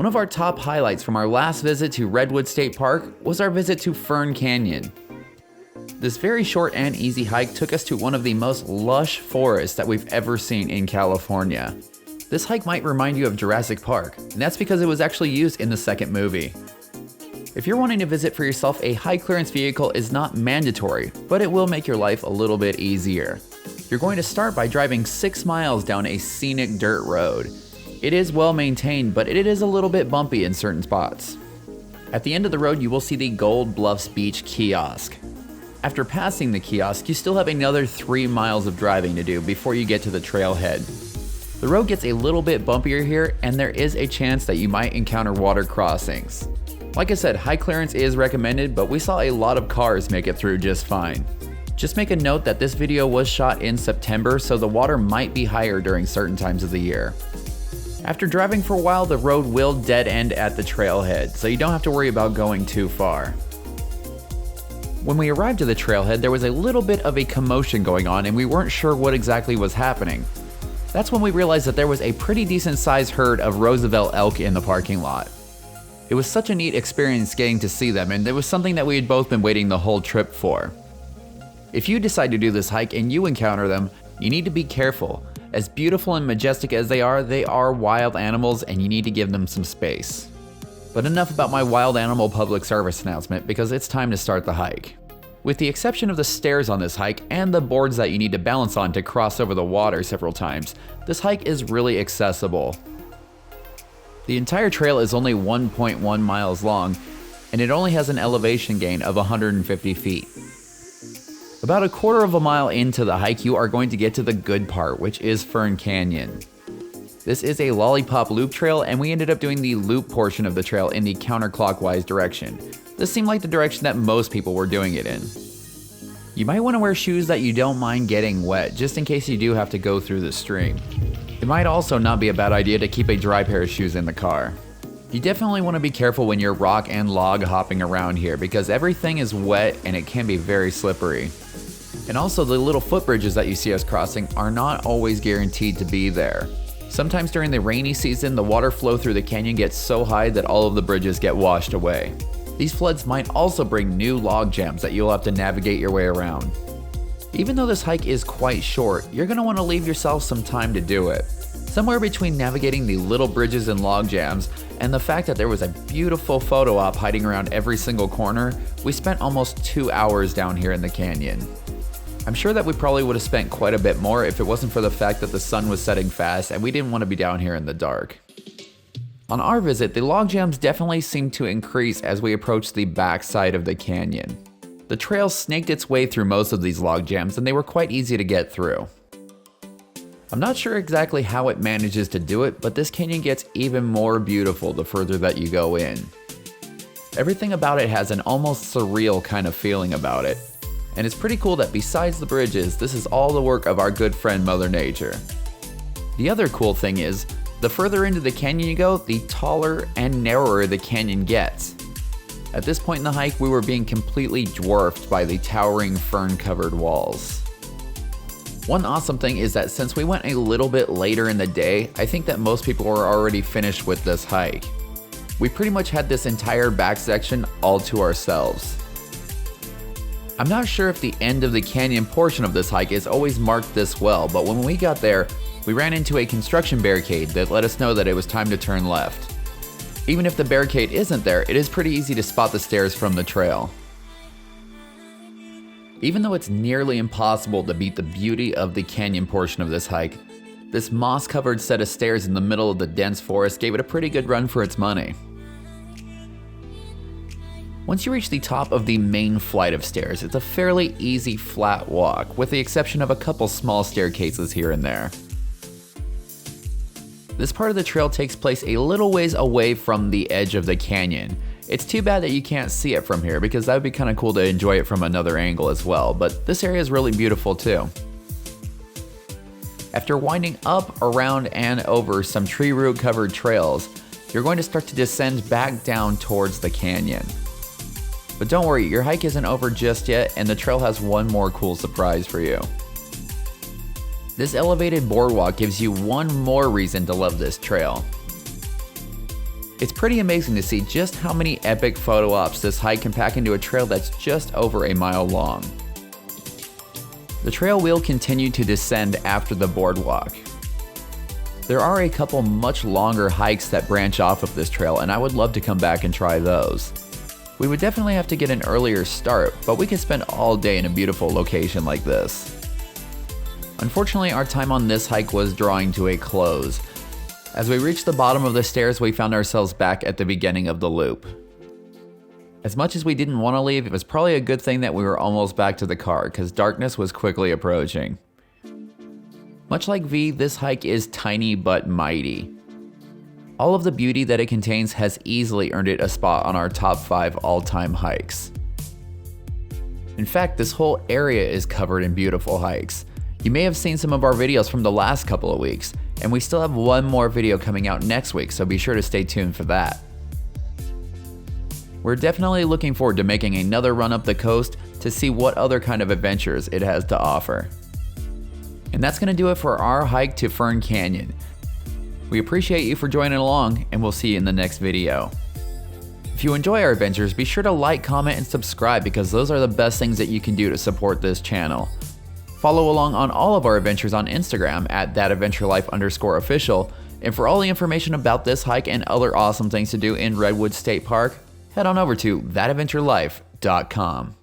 One of our top highlights from our last visit to Redwood State Park was our visit to Fern Canyon. This very short and easy hike took us to one of the most lush forests that we've ever seen in California. This hike might remind you of Jurassic Park, and that's because it was actually used in the second movie. If you're wanting to visit for yourself, a high clearance vehicle is not mandatory, but it will make your life a little bit easier. You're going to start by driving 6 miles down a scenic dirt road. It is well maintained, but it is a little bit bumpy in certain spots. At the end of the road, you will see the Gold Bluffs Beach Kiosk. After passing the kiosk, you still have another 3 miles of driving to do before you get to the trailhead. The road gets a little bit bumpier here, and there is a chance that you might encounter water crossings. Like I said, high clearance is recommended, but we saw a lot of cars make it through just fine. Just make a note that this video was shot in September, so the water might be higher during certain times of the year. After driving for a while, the road will dead end at the trailhead, so you don't have to worry about going too far. When we arrived to the trailhead, there was a little bit of a commotion going on and we weren't sure what exactly was happening. That's when we realized that there was a pretty decent sized herd of Roosevelt elk in the parking lot. It was such a neat experience getting to see them, and it was something that we had both been waiting the whole trip for. If you decide to do this hike and you encounter them, you need to be careful. As beautiful and majestic as they are wild animals and you need to give them some space. But enough about my wild animal public service announcement, because it's time to start the hike. With the exception of the stairs on this hike and the boards that you need to balance on to cross over the water several times, this hike is really accessible. The entire trail is only 1.1 miles long, and it only has an elevation gain of 150 feet. About a quarter of a mile into the hike, you are going to get to the good part, which is Fern Canyon. This is a lollipop loop trail, and we ended up doing the loop portion of the trail in the counterclockwise direction. This seemed like the direction that most people were doing it in. You might want to wear shoes that you don't mind getting wet, just in case you do have to go through the stream. It might also not be a bad idea to keep a dry pair of shoes in the car. You definitely want to be careful when you're rock and log hopping around here, because everything is wet and it can be very slippery. And also, the little footbridges that you see us crossing are not always guaranteed to be there. Sometimes during the rainy season, the water flow through the canyon gets so high that all of the bridges get washed away. These floods might also bring new log jams that you'll have to navigate your way around. Even though this hike is quite short, you're going to want to leave yourself some time to do it. Somewhere between navigating the little bridges and log jams and the fact that there was a beautiful photo op hiding around every single corner, we spent almost 2 hours down here in the canyon. I'm sure that we probably would have spent quite a bit more if it wasn't for the fact that the sun was setting fast and we didn't want to be down here in the dark. On our visit, the log jams definitely seemed to increase as we approached the back side of the canyon. The trail snaked its way through most of these log jams, and they were quite easy to get through. I'm not sure exactly how it manages to do it, but this canyon gets even more beautiful the further that you go in. Everything about it has an almost surreal kind of feeling about it. And it's pretty cool that besides the bridges, this is all the work of our good friend Mother Nature. The other cool thing is, the further into the canyon you go, the taller and narrower the canyon gets. At this point in the hike, we were being completely dwarfed by the towering fern-covered walls. One awesome thing is that since we went a little bit later in the day, I think that most people were already finished with this hike. We pretty much had this entire back section all to ourselves. I'm not sure if the end of the canyon portion of this hike is always marked this well, but when we got there, we ran into a construction barricade that let us know that it was time to turn left. Even if the barricade isn't there, it is pretty easy to spot the stairs from the trail. Even though it's nearly impossible to beat the beauty of the canyon portion of this hike, this moss-covered set of stairs in the middle of the dense forest gave it a pretty good run for its money. Once you reach the top of the main flight of stairs, it's a fairly easy flat walk, with the exception of a couple small staircases here and there. This part of the trail takes place a little ways away from the edge of the canyon. It's too bad that you can't see it from here, because that would be kind of cool to enjoy it from another angle as well, but this area is really beautiful too. After winding up, around, and over some tree root covered trails, you're going to start to descend back down towards the canyon. But don't worry, your hike isn't over just yet, and the trail has one more cool surprise for you. This elevated boardwalk gives you one more reason to love this trail. It's pretty amazing to see just how many epic photo ops this hike can pack into a trail that's just over a mile long. The trail will continue to descend after the boardwalk. There are a couple much longer hikes that branch off of this trail, and I would love to come back and try those. We would definitely have to get an earlier start, but we could spend all day in a beautiful location like this. Unfortunately, our time on this hike was drawing to a close. As we reached the bottom of the stairs, we found ourselves back at the beginning of the loop. As much as we didn't want to leave, it was probably a good thing that we were almost back to the car, because darkness was quickly approaching. Much like V, this hike is tiny but mighty. All of the beauty that it contains has easily earned it a spot on our top 5 all-time hikes. In fact, this whole area is covered in beautiful hikes. You may have seen some of our videos from the last couple of weeks, and we still have one more video coming out next week, so be sure to stay tuned for that. We're definitely looking forward to making another run up the coast to see what other kind of adventures it has to offer. And that's going to do it for our hike to Fern Canyon. We appreciate you for joining along, and we'll see you in the next video. If you enjoy our adventures, be sure to like, comment, and subscribe, because those are the best things that you can do to support this channel. Follow along on all of our adventures on Instagram at @thatadventurelife_official, and for all the information about this hike and other awesome things to do in Redwood State Park, head on over to thatadventurelife.com.